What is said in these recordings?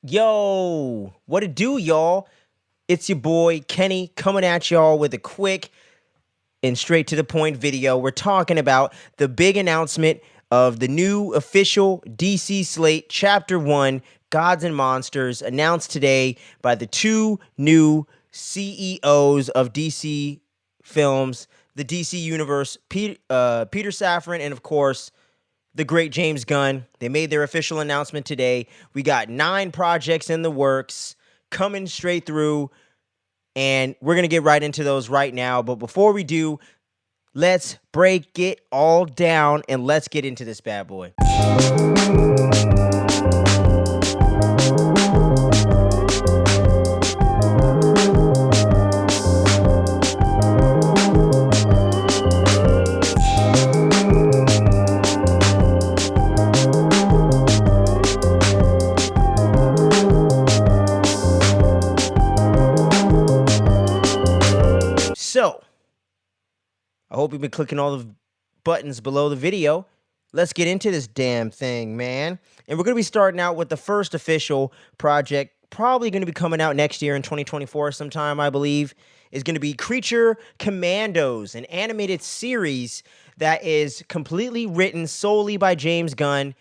Yo, what it do, y'all? It's your boy Kenny coming at y'all with a quick and straight to the point video. We're talking about the big announcement of the new official DC Slate Chapter 1 Gods and Monsters announced today by the two new CEOs of DC Films, the DC Universe, Peter Safran, and of course, the great James Gunn. They made their official announcement today. We got 9 projects in the works coming straight through, and we're going to get right into those right now. But before we do, let's break it all down and let's get into this bad boy. So, I hope you've been clicking all the buttons below the video. Let's get into this damn thing, man. And we're going to be starting out with the first official project, probably going to be coming out next year in 2024 sometime, I believe, is going to be Creature Commandos, an animated series that is completely written solely by James Gunn.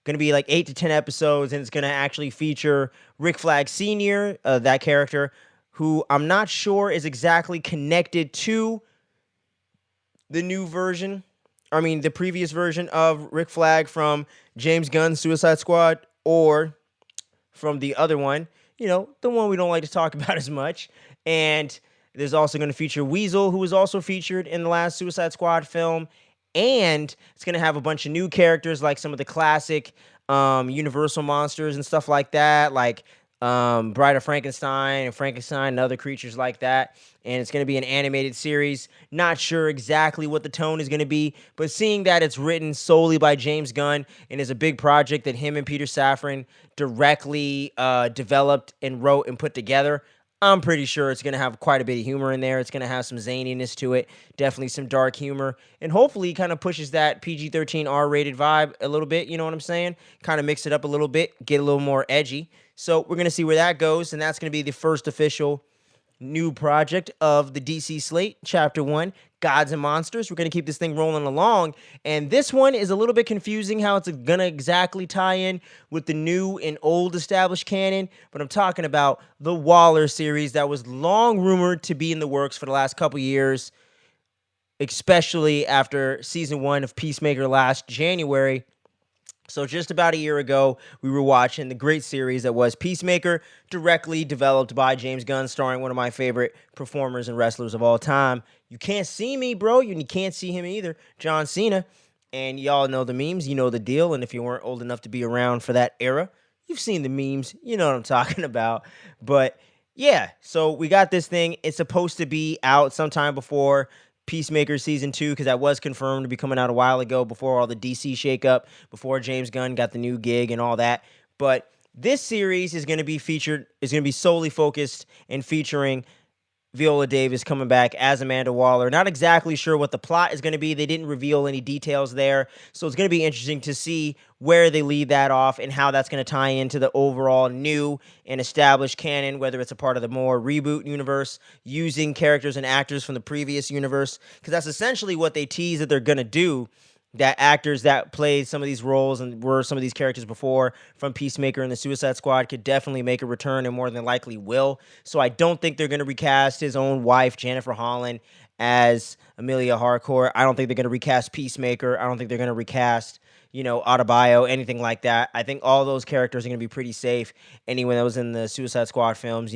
Going to be like 8 to 10 episodes, and it's going to actually feature Rick Flag Sr., that character, who I'm not sure is exactly connected to the new version. I mean, the previous version of Rick Flag from James Gunn's Suicide Squad, or from the other one, the one we don't like to talk about as much. And there's also going to feature Weasel, who was also featured in the last Suicide Squad film. And it's going to have a bunch of new characters, like some of the classic Universal monsters and stuff like that, like Bride of Frankenstein and other creatures like that. And it's going to be an animated series. Not sure exactly what the tone is going to be, but seeing that it's written solely by James Gunn and is a big project that him and Peter Safran directly developed and wrote and put together, I'm pretty sure it's going to have quite a bit of humor in there. It's going to have some zaniness to it, definitely some dark humor, and hopefully kind of pushes that PG-13 R-rated vibe a little bit, you know what I'm saying? Kind of mix it up a little bit, get a little more edgy. So we're going to see where that goes, and that's going to be the first official new project of the DC Slate, Chapter 1, Gods and Monsters. We're going to keep this thing rolling along, and this one is a little bit confusing how it's going to exactly tie in with the new and old established canon, but I'm talking about the Waller series that was long rumored to be in the works for the last couple years, especially after Season 1 of Peacemaker last January. So just about a year ago, we were watching the great series that was Peacemaker, directly developed by James Gunn, starring one of my favorite performers and wrestlers of all time. You can't see me, bro. You can't see him either. John Cena. And y'all know the memes. You know the deal. And if you weren't old enough to be around for that era, you've seen the memes. You know what I'm talking about. But yeah, so we got this thing. It's supposed to be out sometime before Peacemaker Season 2, because that was confirmed to be coming out a while ago, before all the DC shakeup, before James Gunn got the new gig and all that. But this series is going to be solely focused and featuring Viola Davis coming back as Amanda Waller. Not exactly sure what the plot is going to be. They didn't reveal any details there. So it's going to be interesting to see where they leave that off and how that's going to tie into the overall new and established canon, whether it's a part of the more reboot universe, using characters and actors from the previous universe. Because that's essentially what they tease that they're going to do. That actors that played some of these roles and were some of these characters before from Peacemaker and the Suicide Squad could definitely make a return, and more than likely will. So I don't think they're going to recast his own wife, Jennifer Holland, as Amelia Harcourt. I don't think they're going to recast Peacemaker. I don't think they're going to recast, Adebayo, anything like that. I think all those characters are going to be pretty safe. Anyone that was in the Suicide Squad films,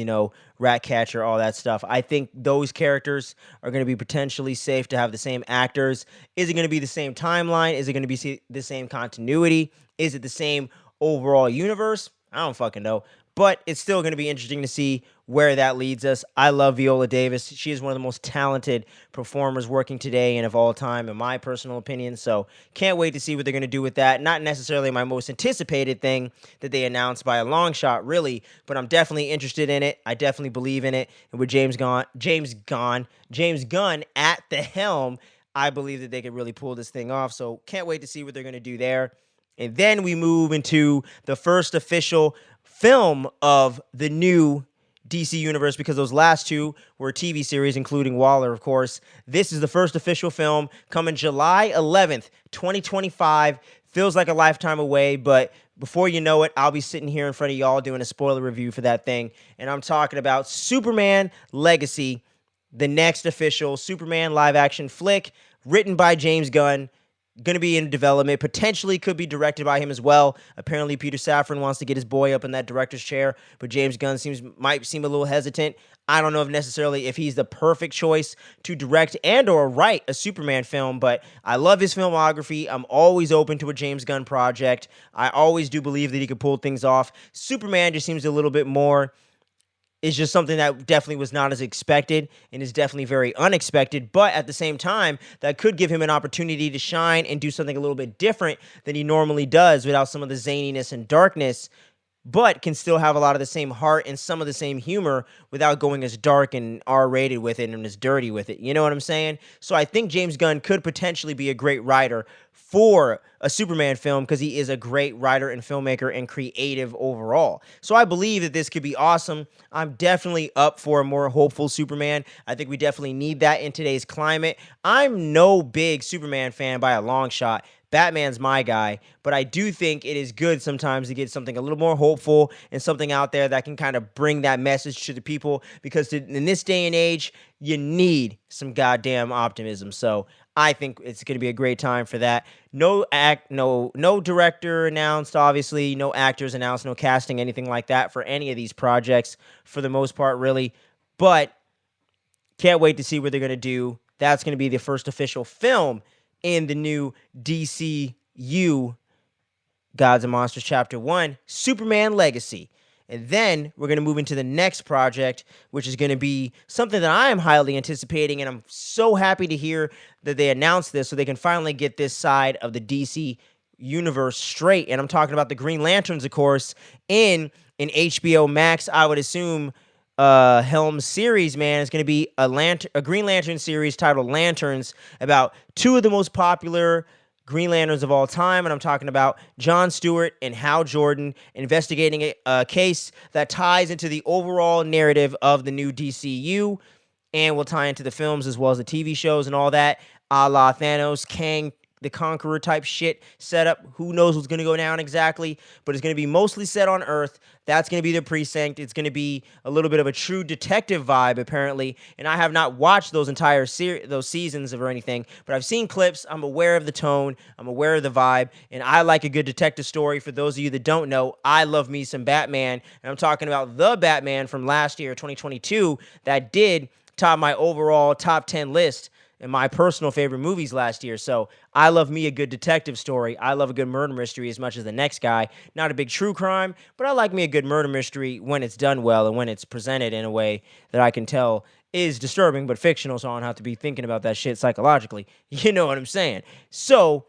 Ratcatcher, all that stuff. I think those characters are going to be potentially safe to have the same actors. Is it going to be the same timeline? Is it going to be the same continuity? Is it the same overall universe? I don't fucking know. But it's still going to be interesting to see where that leads us. I love Viola Davis. She is one of the most talented performers working today and of all time, in my personal opinion. So can't wait to see what they're going to do with that. Not necessarily my most anticipated thing that they announced by a long shot, really, but I'm definitely interested in it. I definitely believe in it. And with James Gunn at the helm, I believe that they could really pull this thing off. So can't wait to see what they're going to do there. And then we move into the first official film of the new DC universe, because those last two were TV series, including Waller, of course. This is the first official film coming July 11th, 2025. Feels like a lifetime away, but before you know it, I'll be sitting here in front of y'all doing a spoiler review for that thing. And I'm talking about Superman Legacy, the next official Superman live action flick written by James Gunn. Going to be in development, potentially could be directed by him as well. Apparently, Peter Safran wants to get his boy up in that director's chair, but James Gunn might seem a little hesitant. I don't know if he's the perfect choice to direct and or write a Superman film, but I love his filmography. I'm always open to a James Gunn project. I always do believe that he could pull things off. Superman just seems a little bit more. Is just something that definitely was not as expected and is definitely very unexpected. But at the same time, that could give him an opportunity to shine and do something a little bit different than he normally does without some of the zaniness and darkness, but can still have a lot of the same heart and some of the same humor without going as dark and R-rated with it and as dirty with it. You know what I'm saying? So I think James Gunn could potentially be a great writer for a Superman film because he is a great writer and filmmaker and creative overall. So I believe that this could be awesome. I'm definitely up for a more hopeful Superman. I think we definitely need that in today's climate. I'm no big Superman fan by a long shot. Batman's my guy, but I do think it is good sometimes to get something a little more hopeful and something out there that can kind of bring that message to the people, because in this day and age, you need some goddamn optimism. So I think it's going to be a great time for that. No director announced, obviously, no actors announced, no casting, anything like that for any of these projects for the most part, really. But can't wait to see what they're going to do. That's going to be the first official film in the new DCU Gods and Monsters Chapter 1, Superman Legacy. And then we're going to move into the next project, which is going to be something that I am highly anticipating, and I'm so happy to hear that they announced this so they can finally get this side of the DC universe straight. And I'm talking about the Green Lanterns, of course, in an HBO Max, I would assume, Helm series, man. It's going to be a Green Lantern series titled Lanterns, about two of the most popular Green Lanterns of all time, and I'm talking about John Stewart and Hal Jordan investigating a case that ties into the overall narrative of the new DCU and will tie into the films as well as the TV shows and all that, a la Thanos, Kang the Conqueror type shit setup. Who knows what's going to go down exactly, but it's going to be mostly set on Earth. That's going to be the precinct. It's going to be a little bit of a true detective vibe, apparently, and I have not watched those entire those seasons or anything, but I've seen clips. I'm aware of the tone. I'm aware of the vibe, and I like a good detective story. For those of you that don't know, I love me some Batman, and I'm talking about the Batman from last year, 2022, that did top my overall top 10 list and my personal favorite movies last year. So I love me a good detective story. I love a good murder mystery as much as the next guy. Not a big true crime, but I like me a good murder mystery when it's done well and when it's presented in a way that I can tell is disturbing but fictional, so I don't have to be thinking about that shit psychologically. You know what I'm saying? So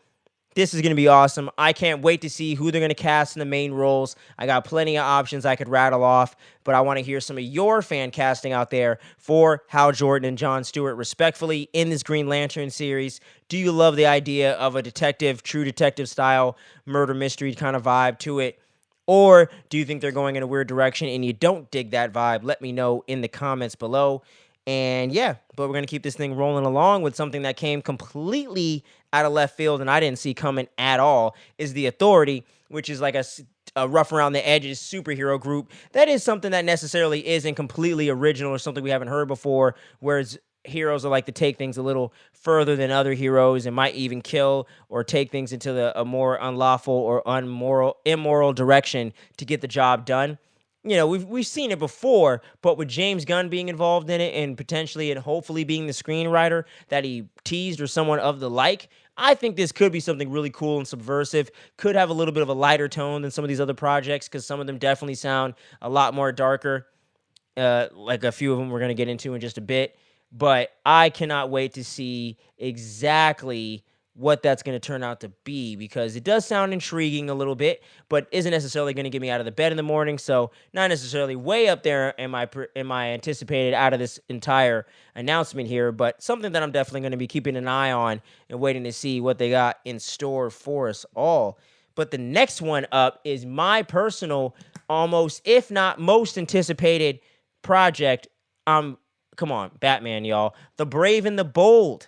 this is going to be awesome. I can't wait to see who they're going to cast in the main roles. I got plenty of options I could rattle off, but I want to hear some of your fan casting out there for Hal Jordan and John Stewart, respectfully, in this Green Lantern series. Do you love the idea of a detective, true detective style, murder mystery kind of vibe to it? Or do you think they're going in a weird direction and you don't dig that vibe? Let me know in the comments below. And yeah, but we're going to keep this thing rolling along with something that came completely out of left field and I didn't see coming at all, is The Authority, which is like a rough around the edges superhero group. That is something that necessarily isn't completely original or something we haven't heard before, whereas heroes are like to take things a little further than other heroes and might even kill or take things into a more unlawful or immoral direction to get the job done. You know, we've seen it before, but with James Gunn being involved in it and potentially and hopefully being the screenwriter that he teased or someone of the like, I think this could be something really cool and subversive. Could have a little bit of a lighter tone than some of these other projects because some of them definitely sound a lot more darker, like a few of them we're going to get into in just a bit. But I cannot wait to see exactly what that's going to turn out to be, because it does sound intriguing a little bit, but isn't necessarily going to get me out of the bed in the morning. So not necessarily way up there in my anticipated out of this entire announcement here, but something that I'm definitely going to be keeping an eye on and waiting to see what they got in store for us all. But the next one up is my personal almost, if not most anticipated project. Come on, Batman, y'all. The Brave and the Bold.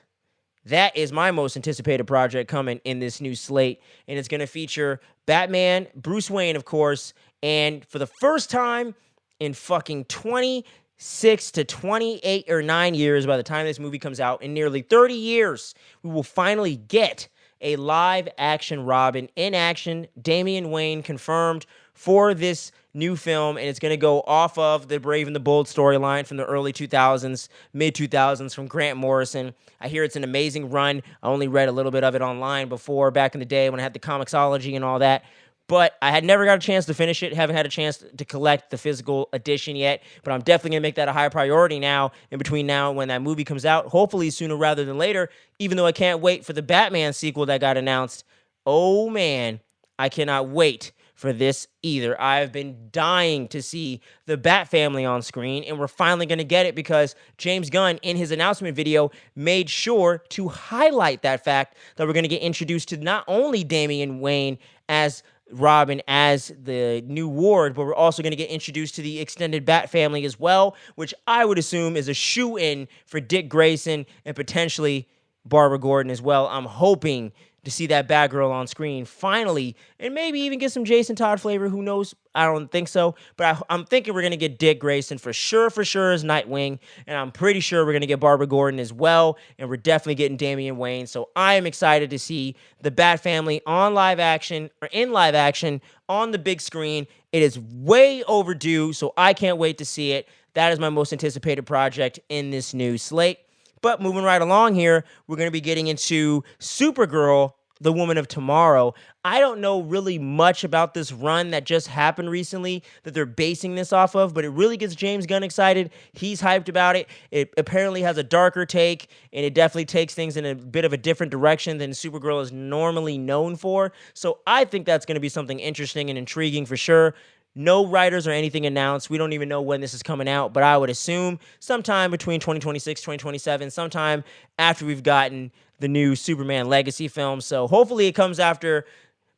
That is my most anticipated project coming in this new slate. And it's going to feature Batman, Bruce Wayne, of course. And for the first time in fucking 26 to 28 or 9 years, by the time this movie comes out, in nearly 30 years, we will finally get a live action Robin in action. Damian Wayne confirmed for this new film, and it's going to go off of the Brave and the Bold storyline from the early 2000s, mid 2000s from Grant Morrison. I hear it's an amazing run. I only read a little bit of it online before, back in the day when I had the Comixology and all that. But I had never got a chance to finish it. Haven't had a chance to collect the physical edition yet. But I'm definitely going to make that a high priority now, in between now and when that movie comes out. Hopefully sooner rather than later, even though I can't wait for the Batman sequel that got announced. Oh, man, I cannot wait for this either. I've been dying to see the Bat family on screen, and we're finally going to get it because James Gunn, in his announcement video, made sure to highlight that fact that we're going to get introduced to not only Damian Wayne as Robin, as the new Ward, but we're also going to get introduced to the extended Bat family as well, which I would assume is a shoe-in for Dick Grayson and potentially Barbara Gordon as well. I'm hoping to see that Batgirl on screen finally, and maybe even get some Jason Todd flavor. Who knows? I don't think so, but I'm thinking we're going to get Dick Grayson for sure as Nightwing, and I'm pretty sure we're going to get Barbara Gordon as well, and we're definitely getting Damian Wayne, so I am excited to see the Bat family on live action, or in live action, on the big screen. It is way overdue, so I can't wait to see it. That is my most anticipated project in this new slate. But moving right along here, we're going to be getting into Supergirl, the Woman of Tomorrow. I don't know really much about this run that just happened recently that they're basing this off of, but it really gets James Gunn excited. He's hyped about it. It apparently has a darker take, and it definitely takes things in a bit of a different direction than Supergirl is normally known for. So I think that's going to be something interesting and intriguing for sure. No writers or anything announced. We don't even know when this is coming out, but I would assume sometime between 2026, 2027, sometime after we've gotten the new Superman Legacy film. So hopefully it comes after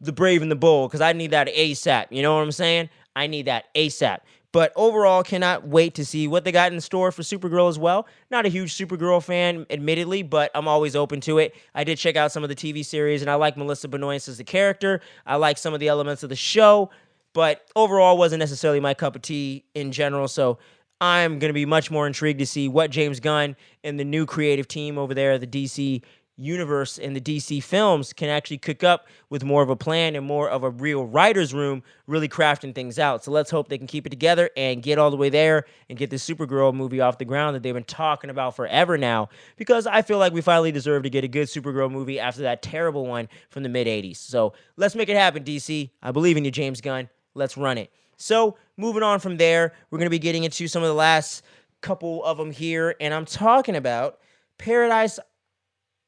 The Brave and the Bold, because I need that ASAP. You know what I'm saying? I need that ASAP. But overall, cannot wait to see what they got in store for Supergirl as well. Not a huge Supergirl fan, admittedly, but I'm always open to it. I did check out some of the TV series, and I like Melissa Benoist as the character. I like some of the elements of the show. But overall, wasn't necessarily my cup of tea in general, so I'm going to be much more intrigued to see what James Gunn and the new creative team over there, the DC Universe and the DC films, can actually cook up with more of a plan and more of a real writer's room, really crafting things out. So let's hope they can keep it together and get all the way there and get this Supergirl movie off the ground that they've been talking about forever now, because I feel like we finally deserve to get a good Supergirl movie after that terrible one from the mid-'80s. So let's make it happen, DC. I believe in you, James Gunn. Let's run it. So moving on from there, we're going to be getting into some of the last couple of them here, and I'm talking about Paradise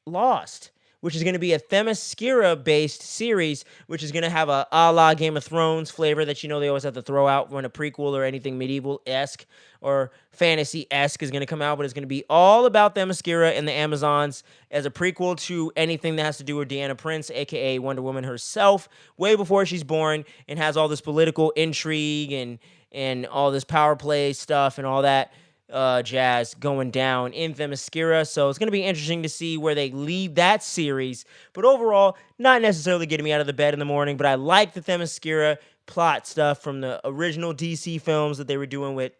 Lost, which is going to be a Themyscira-based series, which is going to have a la Game of Thrones flavor that they always have to throw out when a prequel or anything medieval-esque or fantasy-esque is going to come out, but it's going to be all about Themyscira and the Amazons as a prequel to anything that has to do with Deanna Prince, a.k.a. Wonder Woman herself, way before she's born, and has all this political intrigue and all this power play stuff and all that jazz going down in Themyscira. So it's going to be interesting to see where they lead that series. But overall, not necessarily getting me out of the bed in the morning, but I like the Themyscira plot stuff from the original DC films that they were doing with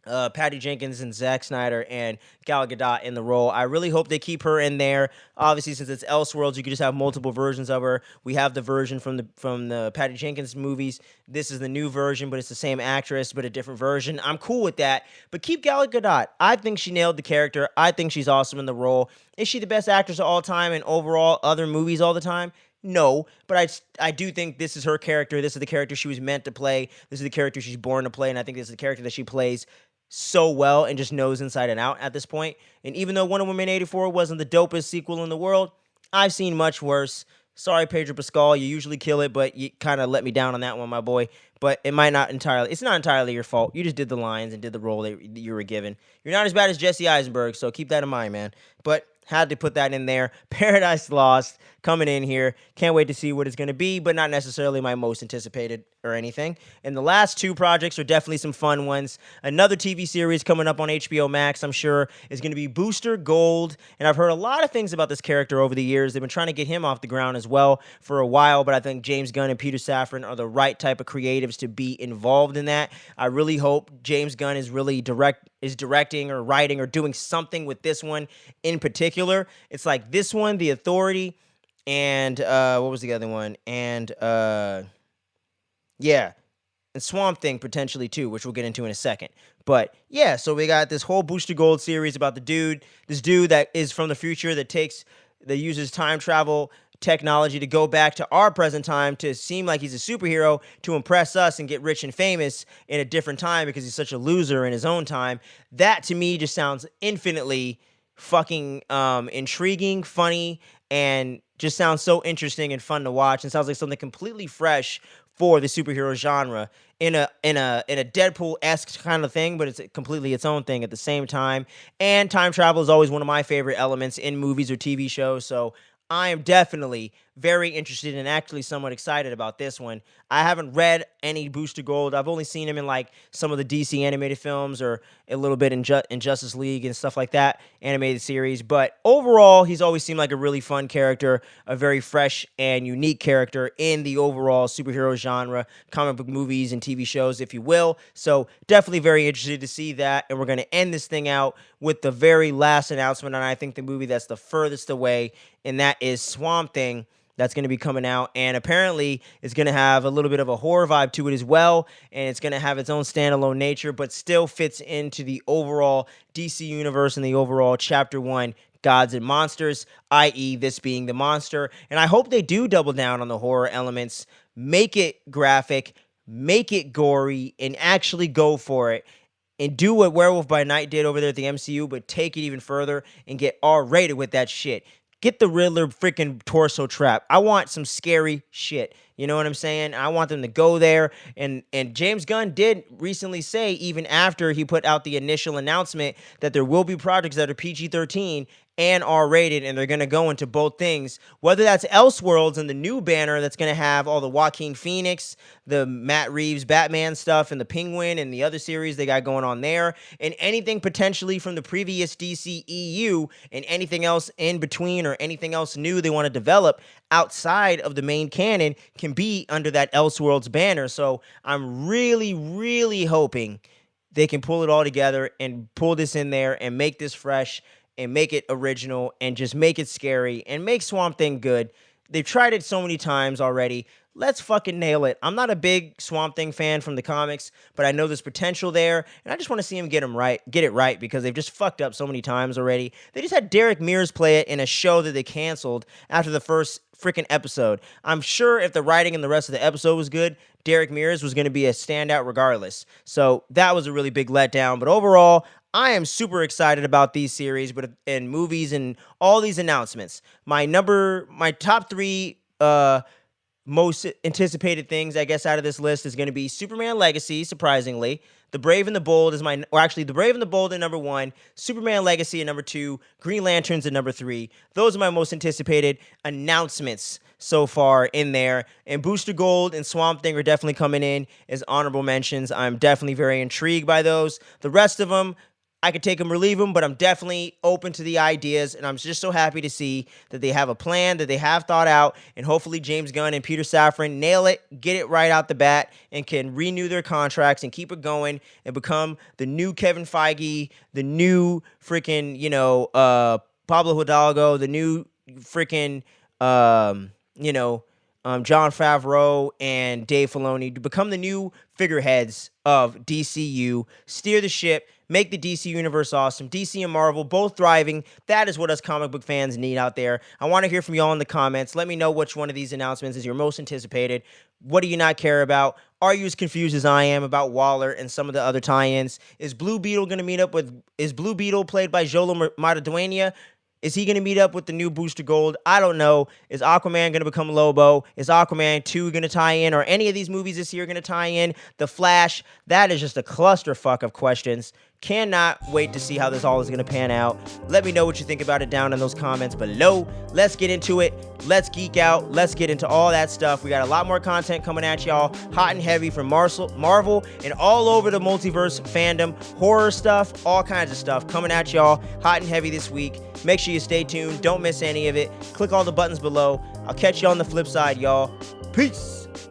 Patty Jenkins and Zack Snyder and Gal Gadot in the role. I really hope they keep her in there. Obviously, since it's Elseworlds, you could just have multiple versions of her. We have the version from the Patty Jenkins movies. This is the new version, but it's the same actress, but a different version. I'm cool with that. But keep Gal Gadot. I think she nailed the character. I think she's awesome in the role. Is she the best actress of all time and overall other movies all the time? No, but I do think this is her character. This is the character she was meant to play. This is the character she's born to play, and I think this is the character that she plays so well and just knows inside and out at this point. And even though Wonder Woman 84 wasn't the dopest sequel in the world, I've seen much worse. Sorry, Pedro Pascal, you usually kill it, but you kind of let me down on that one, my boy. But it's not entirely your fault. You just did the lines and did the role that you were given. You're not as bad as Jesse Eisenberg, so keep that in mind, man. But had to put that in there. Paradise Lost coming in here. Can't wait to see what it's going to be, but not necessarily my most anticipated or anything. And the last two projects are definitely some fun ones. Another TV series coming up on HBO Max, I'm sure, is going to be Booster Gold. And I've heard a lot of things about this character over the years. They've been trying to get him off the ground as well for a while, but I think James Gunn and Peter Safran are the right type of creatives to be involved in that. I really hope James Gunn is really directing or writing or doing something with this one in particular. It's like this one, The Authority, and what was the other one? And yeah, and Swamp Thing potentially too, which we'll get into in a second. But yeah, so we got this whole Booster Gold series about this dude that is from the future that uses time travel technology to go back to our present time to seem like he's a superhero to impress us and get rich and famous in a different time because he's such a loser in his own time. That to me just sounds infinitely fucking intriguing, funny, and just sounds so interesting and fun to watch, and sounds like something completely fresh for the superhero genre in a Deadpool-esque kind of thing, but it's completely its own thing at the same time. And time travel is always one of my favorite elements in movies or TV shows, so I am definitely very interested and actually somewhat excited about this one. I haven't read any Booster Gold. I've only seen him in like some of the DC animated films or a little bit in Justice League and stuff like that, animated series. But overall, he's always seemed like a really fun character, a very fresh and unique character in the overall superhero genre, comic book movies and TV shows, if you will. So definitely very interested to see that. And we're going to end this thing out with the very last announcement, and I think the movie that's the furthest away, and that is Swamp Thing. That's going to be coming out, and apparently it's going to have a little bit of a horror vibe to it as well, and it's going to have its own standalone nature, but still fits into the overall DC universe and the overall Chapter 1 Gods and Monsters, i.e. this being the monster. And I hope they do double down on the horror elements, make it graphic, make it gory, and actually go for it. And do what Werewolf by Night did over there at the MCU, but take it even further and get R-rated with that shit. Get the Riddler freaking torso trap. I want some scary shit. You know what I'm saying? I want them to go there. And James Gunn did recently say, even after he put out the initial announcement, that there will be projects that are PG-13 and R-rated, and they're going to go into both things. Whether that's Elseworlds and the new banner that's going to have all the Joaquin Phoenix, the Matt Reeves Batman stuff, and the Penguin, and the other series they got going on there, and anything potentially from the previous DC EU, and anything else in between, or anything else new they want to develop outside of the main canon can be under that Elseworlds banner. So I'm really, really hoping they can pull it all together and pull this in there and make this fresh and make it original and just make it scary and make Swamp Thing good. They've tried it so many times already. Let's fucking nail it. I'm not a big Swamp Thing fan from the comics, but I know there's potential there, and I just want to see him get it right, because they've just fucked up so many times already. They just had Derek Mears play it in a show that they canceled after the first freaking episode. I'm sure if the writing and the rest of the episode was good, Derek Mears was going to be a standout regardless. So that was a really big letdown, but overall, I am super excited about these series and movies and all these announcements. My top three most anticipated things, I guess, out of this list is going to be Superman Legacy, surprisingly. The Brave and the Bold The Brave and the Bold at number 1, Superman Legacy at number 2, Green Lanterns at number 3. Those are my most anticipated announcements so far in there. And Booster Gold and Swamp Thing are definitely coming in as honorable mentions. I'm definitely very intrigued by those. The rest of them, I could take them or leave them, but I'm definitely open to the ideas, and I'm just so happy to see that they have a plan, that they have thought out, and hopefully James Gunn and Peter Safran nail it, get it right out the bat, and can renew their contracts and keep it going and become the new Kevin Feige, the new freaking, Pablo Hidalgo, the new freaking, Jon Favreau and Dave Filoni, to become the new figureheads of DCU, steer the ship, make the DC universe awesome. DC and Marvel both thriving. That is what us comic book fans need out there. I want to hear from y'all in the comments. Let me know which one of these announcements is your most anticipated. What do you not care about? Are you as confused as I am about Waller and some of the other tie-ins? Is Blue Beetle played by Jolo Mataduena? Is he going to meet up with the new Booster Gold? I don't know. Is Aquaman going to become Lobo? Is Aquaman 2 going to tie in? Or any of these movies this year going to tie in? The Flash? That is just a clusterfuck of questions. Cannot wait to see how this all is going to pan out. Let me know what you think about it down in those comments below. Let's get into it. Let's geek out. Let's get into all that stuff. We got a lot more content coming at y'all, hot and heavy from Marvel and all over the multiverse fandom, horror stuff, all kinds of stuff coming at y'all hot and heavy this week. Make sure you stay tuned. Don't miss any of it. Click all the buttons below. I'll catch you on the flip side, y'all. Peace.